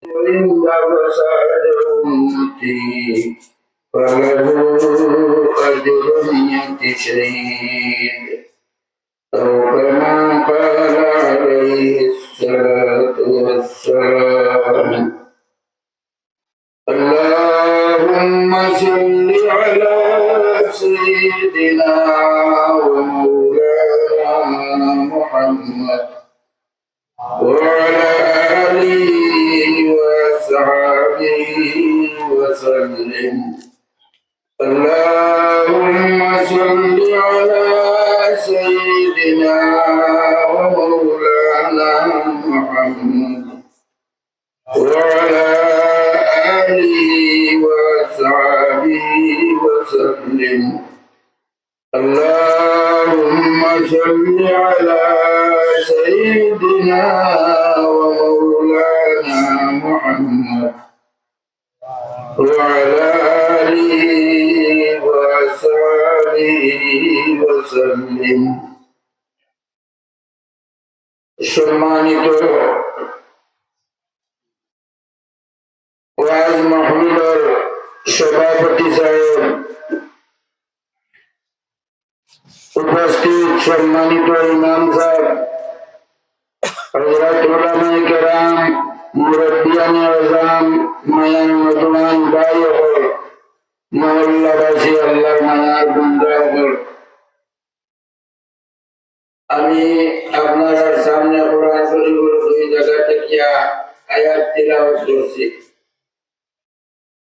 وإن فساد أمتي فله أجر 100 شهيد أو كما قال عليه الصلاة والسلام. اللهم صل على سيدنا ومولانا محمد وعلى آله وصحبه وسلم. اللهم صل على سيدنا ومولانا محمد وعلى آله وصحبه وسلم. اللهم صل على سيدنا ومولانا محمد وعلى آله وصحبه وسلم. সম্মানিত ওয়াজ মাহফিলের সভাপতি সাহেব, উপস্থিত সম্মানিত ইমাম সাহেব, হযরত উলামায়ে কেরাম, মুরব্বিয়ানে আযম, মায়ান মধুমান ভাই ও মহল্লাবাসী, আল্লাহর মায়ার বান্দা হল, আমি আপনার সামনে কোরআন শরীফের 2 জায়গা থেকে আয়াত তিলাওয়াত করছি।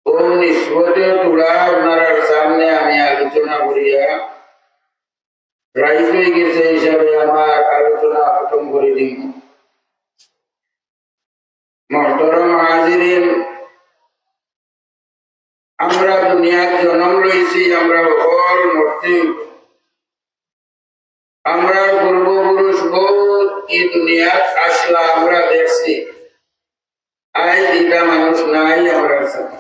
ও নিসবতে তুলা আপনার সামনে আমি আলোচনা করিয়া রাইট হয়ে গেছে হিসাবে আমার আলোচনা খতম করে দিন। মুহতারাম হাজিরিন, আমরা দুনিয়ার জন্ম লইছি, আমরা সকল মরতে, আমরা পূর্বপুরুষ বহুত এই দুনিয়াত আসলা আমরা দেখছি। আজ এটা মানুষ নাই আমার সাথে,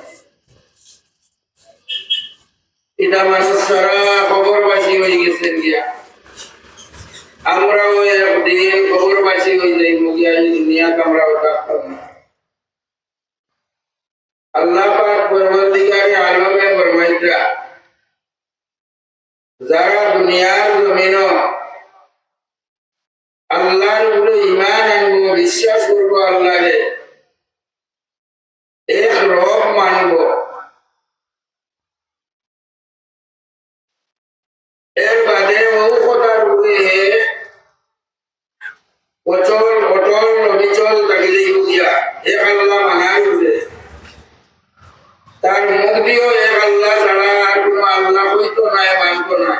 এটা মানুষ সারা খবরবাসী হয়ে গেছেন গিয়া। আমরাও একদিন খবরবাসী হয়ে যাই গিয়া, এই দুনিয়াতে আমরাও থাকতাম না। আল্লাহ পাক পরবর্তীকালে আলমে ফরমাইতা, যারা দুনিয়ার জমিন আল্লাহর উপরে ঈমান আনবো, বিশ্বাস করবো, আল্লাহরে এক রব মানব, এর বাদে ও কথার উপরে অচল অটল অবিচল থাকিলে গিয়া এক আল্লাহ মানার উপরে, তার মুখ দিয়েও এক আল্লাহ ছাড়া আর কোনো আল্লাহ হইতো নাই, মানতো না।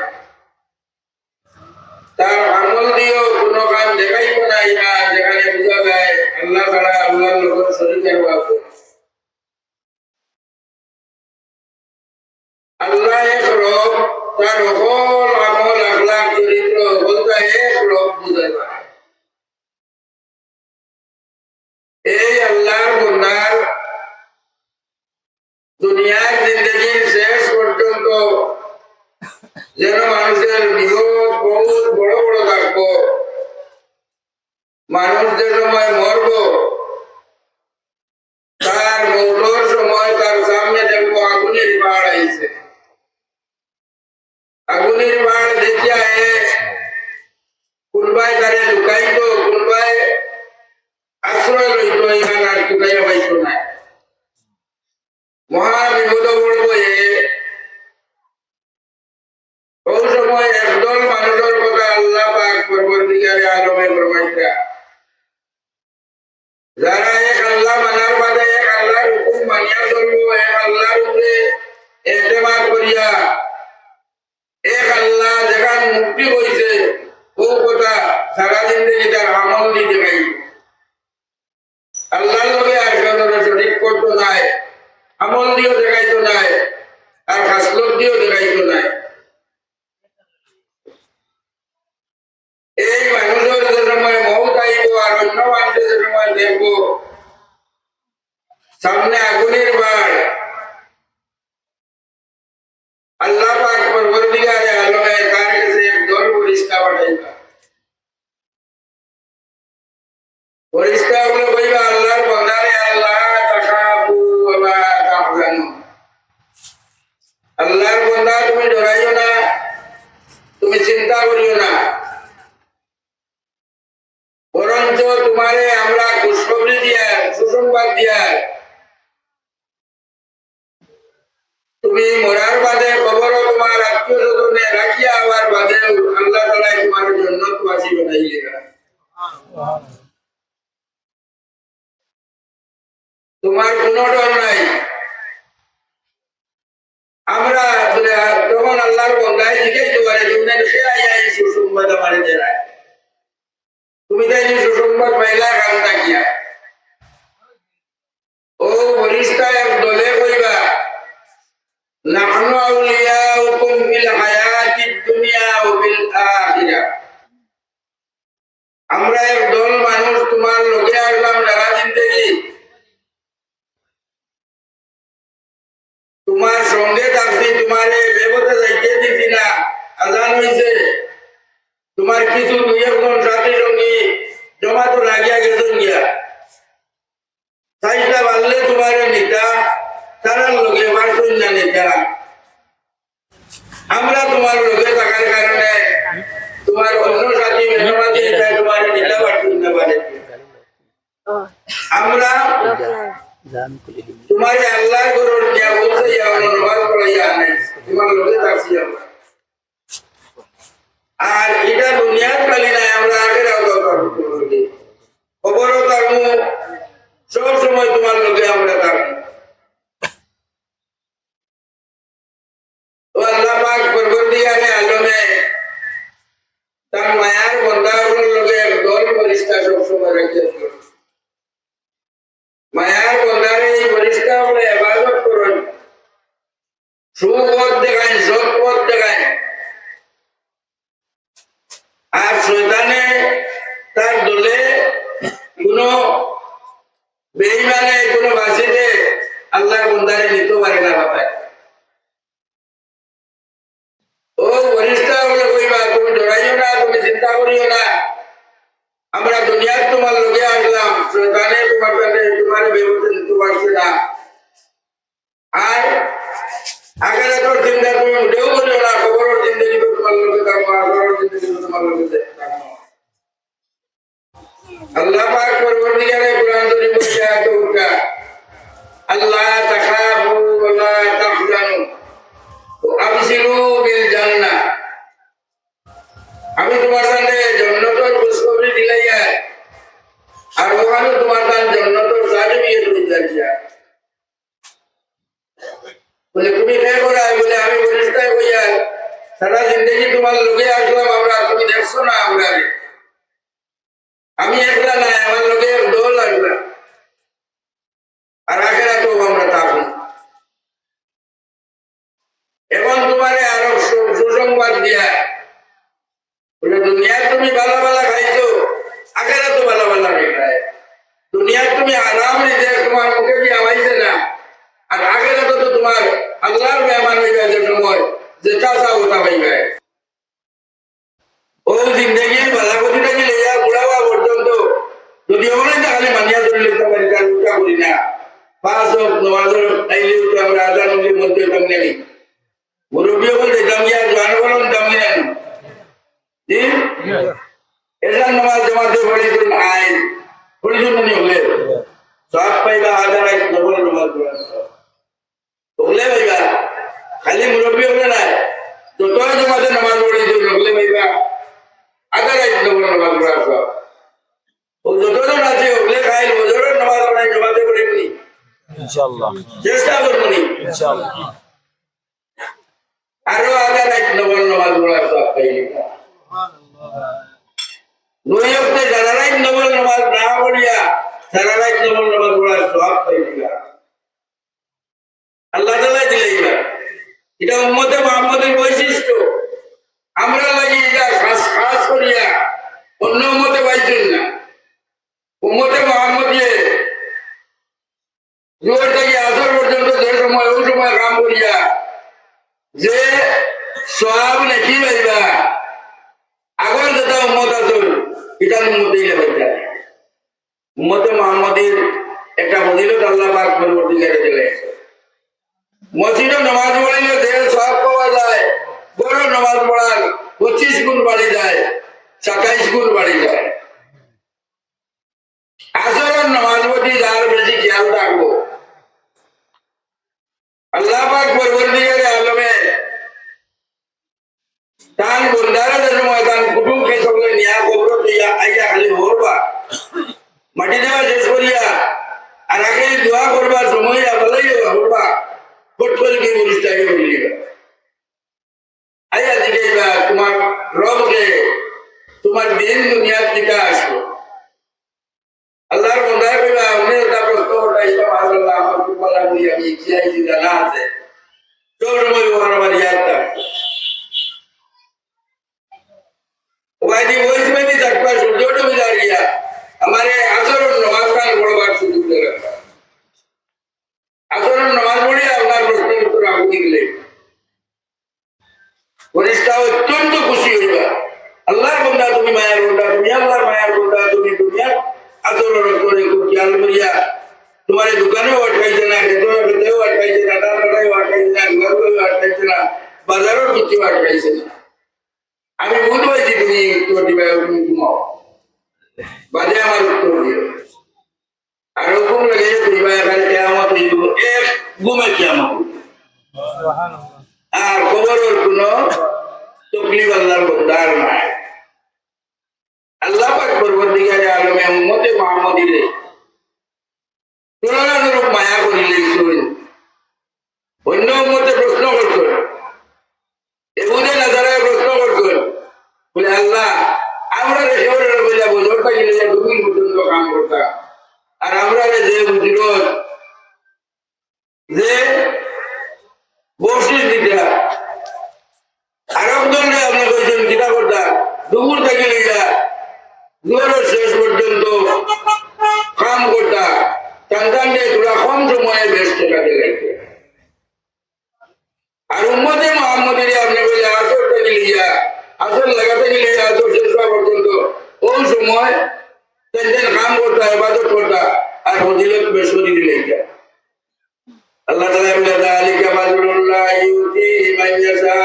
তার আমল দিয়েও কোনো কাম দেখাইতো নাই, না যেখানে বোঝা যায় আল্লাহ ছাড়া আল্লাহর লোকের শরীর আছে। আল্লাহ এক রব, তার সকল আমল আখলাক চরিত্র বলতে এক রব বুঝায় না। এই আল্লাহর বান্দার দুনিয়ার জিন্দগির শেষ পর্যন্ত যেন মানুষের বিপদ বহুত বড় বড় থাকবো, মানুষ যে সময় মরব তার মৌতর সময় তার সামনে দেখবো আগুনের পাহাড় আইছে। আগুনের পাহাড় দেখিয়া কোনবাই তারে লুকাইতো, কোনবাই আশ্রয় লইতো, ইমান আর লুকাইয়া পাইতো না। মহা বিপদ পড়ব। ওই সময় একদল মানুষের কথা আল্লাহ পাক পরবর্তীকালে আলমে ফরমাইতা, যারা এক আল্লাহ মানার বাদে এক আল্লাহর হুকুম মানিয়া চলবো, এক আল্লাহর উপরে ইতিমাদ করিয়া এক আল্লাহ যেখান মুক্তি হইছে ও কথা সারা জিন্দগি তার আমল দিতে পাইব। আল্লাহর লগে আর কারোর শরীক করতো নাই, আমল দিয়েও দেখাইতো নাই, আর খাসলত দিয়েও দেখাইতো নাই। এই মানুষের যে সময় মৌত আইব আর অন্য মানুষের যে সময় দেখবো সামনে আগুনের বাড়, আল্লাহ পাক পরবর্তীকালে আলমে তার কাছে এক দল ফেরেশতা পাঠাইবা। ফেরেশতা গুলো কইবা আল্লাহর বান্দারে আল্লাহ তাখাফু ওয়া লা তাহজানু, আল্লাহর বান্দা তুমি ডরাইও না, তুমি চিন্তা করিও না, বরঞ্চ তোমারে আমরা খুশখবরি দিয়া সুসংবাদ দিয়া তুমি মরার বাদে খবরও তোমার আত্মীয় স্বজনে রাখিয়া আবার বাদে আল্লাহ তাআলা তোমার জন্য বাসী বানাইলে তোমার কোনো ডর নাই। আমরা তখন আল্লাহর বন্দায় জিজ্ঞাসা পারে তুমি সে আইয়া এই সুসংবাদ আমার দেয়, তুমি তাই সুসংবাদ পাইলা কাম থাকিয়া। ও ফেরেশতা এক দলে কইবা নাহনু আউলিয়াউকুম ফিল হায়াতিদ দুনিয়া ওয়া ফিল আখিরাহ, আমরা এক দল মানুষ তোমার লগে আসলাম সারা জিন্দেগি, তোমার সঙ্গে থাকছি, তোমারে বেবতে যাইতে দিছি না, আজান হইছে, তোমার কিছু দুই একজন সাথী সঙ্গী জমা তো লাগিয়া গেছেন গিয়া, সাইজটা বাড়লে তোমারে নিতা তারার লগে মারছই না নিতা। আমরা তোমার লগে থাকার কারণে তোমার অন্য সাথী মেহমানদের এটাই তোমারে নিতা পারছই না পারে। আমরা তোমারে আল্লাহর ঘরের দিয়া বলছে যাও নামাজ পড়াইয়া আনে, তোমার লগে থাকছি আমরা। আর এটা দুনিয়ার খালি নাই, আমরা আখেরাও দরকার খবরও থাকবো, সব সময় তোমার লগে আমরা থাকবো। তো আল্লাহ পাক পরবর্তীকালে আলমে তার মায়ার বন্দাগুলোর লগে একদল ফেরেশতা সব সময় রেখেছে। মায়ার বন্দারে এই ফেরেশতা বলে ইবাদত করেন, সুপথ দেখায়, সৎ পথ দেখায়। আর শয়তানে তার দলে কোনো বেঈমানে কোনো বাসিতে আল্লাহর বন্দারে নিতে পারে না বাতায়। ও ফেরেশতা বলে কইবা তুমি ডরাইও না, তুমি চিন্তা করিও না, আমরা দুনিয়ার তোমার লগে আসলাম, শয়তানে তোমার কাছে তোমার বেবতে নিতে পারছে না। আর আখিরাতের চিন্তা তুমি উঠেও করিও না, খবরের জিন্দগি তো তোমার লগে থাকবো, আখিরাতের জিন্দগি তো তোমার লগে থাকবো। আল্লাহ পাক পরবর্তীকালে কুরআন শরীফে বলছে আয়াতুকা আল্লাহ তাখাফু ওয়া লা তাহজানু ওয়া আবশিরু বিল জান্নাহ, আমি তোমার সামনে জান্নাতের খুশখবরি দিলাইয়া আর ওখানে তোমার কাছে জান্নাতের সার্টিফিকেট দিলাইয়া। বলে তুমি কে করা? বলে আমি ফেরেশতা কইয়া সারা জিন্দেগি তোমার লগে আসলাম আমরা, তুমি দেখছো না আমরা, আমি একলা নাই, আমার লগে দল আসলাম, আর আখিরাতেও আমরা থাকবো। এখন তোমারে আরো সুসংবাদ দিয়া বলে দুনিয়ায় তুমি ভালো ভালো খাইছো, আখিরাতেও ভালো ভালো খাই। দুনিয়ায় তুমি আরাম নিতে তোমার মুখে কি আওয়াইছে না, আর আখিরাতে তো তোমার আল্লাহর মেহমান হইবে, যে সময় যেটা চাও ওটা পাইবে। ও জিন্দগির বালাগতিটা কি লইয়া বুড়াওয়া পর্যন্ত যদি ওখানে খালি মানিয়া চলে লিখতে পারি, তার উল্টা করি না, পাঁচ হোক নমাজের তাইলে আমরা আজানের মধ্যে তেমনি নেই, মুরব্বী হল যেতাম গিয়া জোয়ান বলুন তেমনি জানি জি এসার নামাজ জমাতে পড়িয়েছেন আইন পড়িয়েছেন মনে হলে সব পাইবা হাজার এক নবল নামাজ পড়া হলে পাইবা, খালি মুরব্বী হলে নাই, যতই জমাতে নামাজ পড়িয়েছেন হলে পাইবা হাজার এক নবল নামাজ পড়া সব। ও যতজন আছে হলে খাই বজরের নামাজ পড়াই জমাতে পড়িবনি ইনশাআল্লাহ, চেষ্টা করবনি ইনশাআল্লাহ, আরো হাজার এক নবল নামাজ পড়া সব পাইবা। দুই হপ্তাহে সারা রাত নবল নামাজ না পড়িয়া সারা রাত নবল নামাজ পড়ার সওয়াব পাইবা, আল্লাহ তাআলা দিলেন। এটা উম্মতে মুহাম্মদের বৈশিষ্ট্য, আমরা লাগি এটা খাস খাস করিয়া অন্য উম্মতে পাইছেন না। উম্মতে মুহাম্মদিয়ে জোহর থেকে আসর পর্যন্ত যে সময় ওই সময় কাম করিয়া যে সওয়াব নাকি পাইবা, আগর যেটা উম্মত আছে এটা উম্মতেই পাইতা। উম্মতে মুহাম্মাদীর একটা ফজিলত আল্লাহ পাক পরবর্তীকালে দিলে মসজিদে নামাজ পড়লে যে সওয়াব পাওয়া যায় বড় নামাজ পড়ার 25 গুণ বাড়ি যায় 27 গুণ বাড়ি যায় আসরের নামাজ প্রতি যার বেশি খেয়াল রাখবো আল্লাহ পাক পরবর্তীকালে আলমে তান বন্দারা যেন ময়দান কুটুম কে সকলে নিয়া কবর দিয়া আইয়া খালি হরবা মাটি দেওয়া শেষ করিয়া আর আগে দোয়া করবার সময় বলাই হরবা ফট করে কি বলিসটাকে বলিবা আইয়া দিকে তোমার রবকে তোমার দিন দুনিয়ার দিকে আসলো আল্লাহর বন্দায় কইবা উনি একটা প্রশ্ন উঠাইছো আল্লাহ আমার কুপালা আমি ইচ্ছাইছি জানা আছে তোর সময় ওখানে আমার ইয়াদ থাকতো ওয়াইদি ওইস में भी झटपट सूर्य डूब जा गया हमारे असर नमाज का बड़ा बात शुरू कर रहा असर नमाज पढ़ी আপনার প্রশ্নের উত্তর আপনি দিলে ফেরেশতা অত্যন্ত খুশি হইবা আল্লাহর বান্দা তুমি মায়ার বান্দা তুমি আল্লাহর মায়ার বান্দা তুমি দুনিয়ার আসর করে খুব খেয়াল করিয়া তোমার দোকানেও আটকাইছে না খেতেও আটকাইছে না টাটাও আটকাইছে না ঘরেও আটকাইছে না বাজারেও কিছু আটকাইছে না আমি বুঝতে পারছি তুমি উত্তর দিবে ঘুমাও বাজে আমার উত্তর দিও আর হুকুম লাগে দিবা এখানে কেয়ামত হইব এক ঘুমে কেয়ামত আর খবরের কোনো তকলিফ আল্লাহর বন্দার নাই আল্লাহ পাক পরবর্তীকালে আলমে উম্মতে মুহাম্মাদীরে তুলনামূলক মায়া করিলেন অন্য উম্মতে প্রশ্ন করছেন এগুনে নাজারায় প্রশ্ন করছেন বলে আল্লাহ আমরা রেশনের বলে বছরটা গেলে দুদিন পর্যন্ত কাম করতাম আর আমরা যে বুঝিরত যে বকশিস দিতা আরব দণ্ডে আপনি কইছেন কিতা করতা দুপুর থেকে লিয়া দুয়ারের শেষ পর্যন্ত কাম করতা সন্তানকে তোরা কম সময়ে ব্যস্ত কাজে লাগবে আর উম্মতে মুহাম্মাদীরে আপনি বলে আসর থেকে লিয়া আসর লাগাতে গেলে আসর শেষ হওয়া পর্যন্ত ওই সময় তেন কাম করতা ইবাদত করতা আর ফজিলত বেশরি দিলে আল্লাহ তাআলা বলে যালিকা ফাজলুল্লাহ ইউতি মান ইয়াশা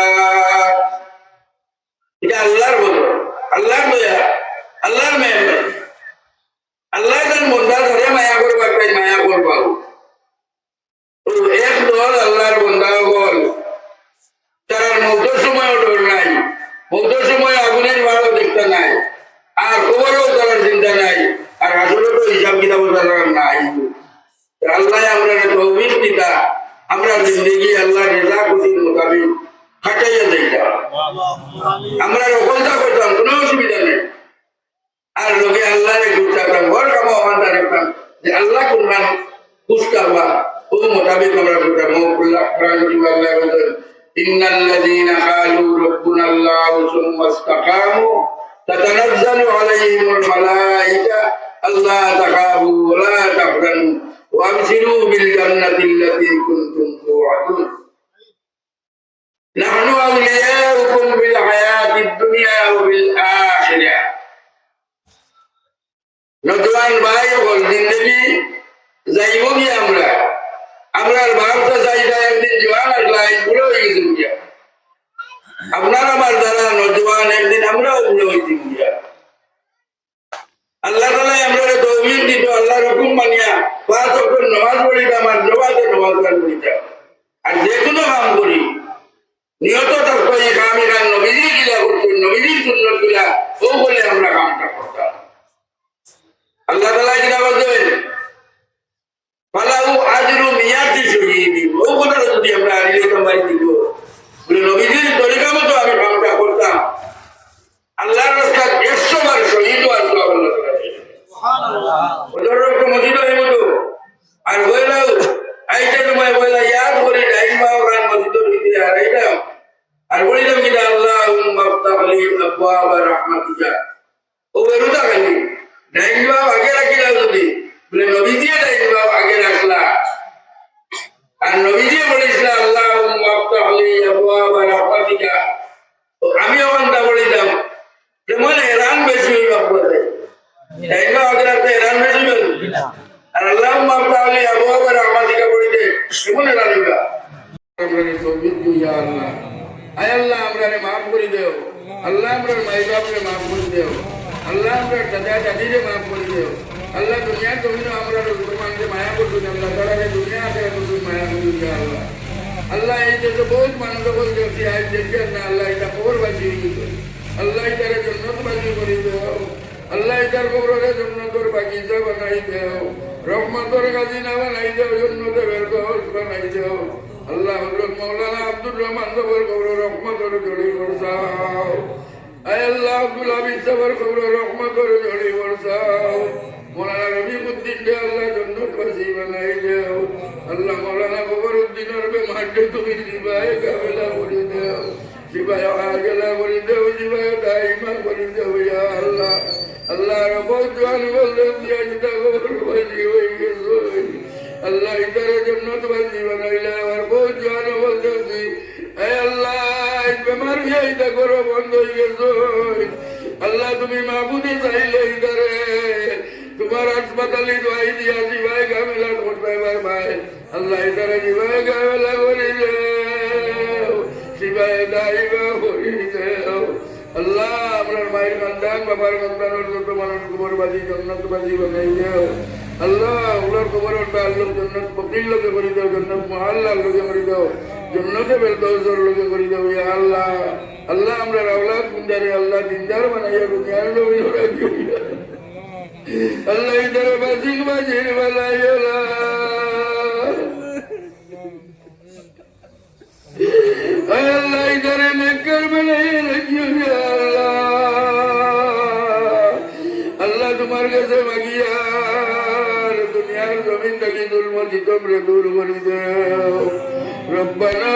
এটা আল্লাহর বদল আল্লাহর দয়া আল্লাহর মেহেরবানি আল্লাহ তার বান্দা ধরে মায়া করবা তাই মায়া করবা এক দল আল্লাহর বান্দা বল তার মৌতের সময় ডর নাই মৌতের সময় আগুনের ভালো দেখতে নাই আর খবরও তার চিন্তা নাই আর আসলে তো হিসাব কিতাব তার নাই আল্লাহ আমরা তৌফিক দিতা আমরা জিন্দগি আল্লাহ রেজা খুশির মোতাবিক খাটাইয়া যাইতা আমরা রকমটা করতাম কোনো অসুবিধা নেই আর লোকে আল্লাহরে ঘুরতাম ঘর কামা আমাদের দেখতাম যে আল্লাহ কোনটা খুশ করবা ও মোতাবিক আমরা করতাম আল্লাহ বলেন ইন্নাল্লাযীনা ক্বালু রাব্বুনাল্লাহু সুম্মা ইসতাকামু তাতানাজ্জালু আলাইহিমুল মালায়েকা আল্লা তাখাফু ওয়া লা তাহজানু وابشروا بالجنة التي كنتم توعدون نحن أولياؤكم في الحياة الدنيا وفي الآخرة নতুন ভাই বল জিন্দগি যাইব কি আমরা আমরার বাপটা চাইটা একদিন জোয়ান আসলাই বুড়ো হয়ে গেছি গিয়া আপনার আমার যারা নজওয়ান একদিন আমরাও বুড়ো হয়েছি গিয়া আল্লাহ তাআলা আমরা তৌফিক দিত আল্লাহর হুকুম মানিয়া পাঁচ ওয়াক্ত নামাজ পড়িতাম আর জমাতে নামাজ পড়িতাম আর যে কোনো কাম করি নিয়ত থাকতো এই কাম এখান নবীজি গিলা করতো নবীজির সুন্নত গিলা ও বলে আমরা কামটা করতাম আল্লাহ তাআলা কিনা বলছেন ফালাহু আজরু মিয়াতি শহীদ ও কথা যদি আমরা আনিলে কামাই দিব বলে নবীজির তরিকা মতো আমি কামটা করতাম আল্লাহর রাস্তায় 100 বার শহীদ ও আল্লাহ সুবহানাল্লাহ মসজিদ হয়ে মতো আর বইলাও আইটা তোমায় বইলা ইয়াদ করি ডাইন বাও গান মসজিদের ভিতরে আর আইটা আর বলিলাম কি আল্লাহুম্মা আফতাহ লি আবওয়াব রাহমাতিকা ও বেরুদা খালি ডাইন বাও আগে রাখি দাও যদি বলে নবীজি ডাইন বাও আগে রাখলা আর নবীজি বলেছিল আল্লাহুম্মা আফতাহ লি আবওয়াব রাহমাতিকা তো আমি ওখানটা বলিতাম যে মনে হেরান বেশি হইবা পড়ে ডাইন বাও আগে রাখতে হেরান বেশি হইবা আর আল্লাহ মাফতালি আবু আবার আমাদিকে বলি দে কেমন রাখবা আমরা তৌফিক দিও ইয়া আল্লাহ আয় আল্লাহ আমরারে maaf করে দেও আল্লাহ আমরার মাই বাপরে maaf করে দেও আল্লাহ আমরার দাদা দাদিরে maaf করে দেও আল্লাহ দুনিয়া জমিনে আমরার মুসলমানকে মায়া করছো আল্লাহ তাআলা দুনিয়া আখিরাত তুমি মায়া করো ইয়া আল্লাহ আল্লাহ এই যে বহুত মানুষ বলছে আজ দেখেন না আল্লাহ এটা কবর বাঁচিয়ে দিও আল্লাহ এটারে জান্নাত বানিয়ে করে দেও আল্লাহ এটার কবরে জান্নাতের বাগিচা বানাই দেও রহমতের খাজিনা বানাই দেও জান্নাতের ফেরদৌস বানাই দেও আল্লাহ হযরত মাওলানা আব্দুর রহমান সাহেবের কবরে রহমতের জড়ি বরসাও আয় আল্লাহ আব্দুল হামিদ সাহেবের কবরে রহমতের জড়ি বরসাও মৌলানা রবিউদ্দিন কে আল্লাহ জান্নাত বাসী বানাই দেও আল্লাহ মৌলানা কবরউদ্দিনের বেমারকে তুমি শিবায়ে কামেলা করে দেও শিবায়ে আগলা করে দেও শিবায়ে দাইমা করে দেও ইয়া আল্লাহ আল্লাহ রব্বুল জান বলতে দিয়া যেটা কবর বাসী হয়ে গেছে আল্লাহ ইতারে জান্নাত বাসী বানাইলা আর বহুত জান বলতেছি এ আল্লাহ বেমার হইতা করো বন্ধ হয়ে গেছে আল্লাহ তুমি মাহবুবে চাইলে ইতারে তোমার হাসপাতালে দোয়াই দিয়া শিবায় কামেলা করতে ভাই আল্লাহ ইতারে শিবায় কামেলা করে দেও শিবায় দাইবা করে দেও আল্লাহ আপনার মায়ের সন্তান বাবার সন্তানের যত মানুষ কবরবাজি জন্নতবাজি বানাই দেও আল্লাহ ওনার কবরের আল্লাহ জন্নত বকরির লোকে করে দেও জন্নত মহল্লার লোকে করে দেও জন্নতে ফেরদৌসের লোকে করে দেও ইয়া আল্লাহ আল্লাহ আমরা আওলাদ গুঞ্জারে আল্লাহ দিনদার বানাইয়া দুনিয়ার লোকে রাখিও আল্লাহ ইদারে বাজিক বাজির বালাইলা আল্লাহ ইদারে নেকর বানাই রাখিও ইয়া আল্লাহ আল্লাহ তোমার কাছে মাগিয়া দুনিয়ার জমিন থেকে জুলম সিতম রে দূর করে দেও রব্বানা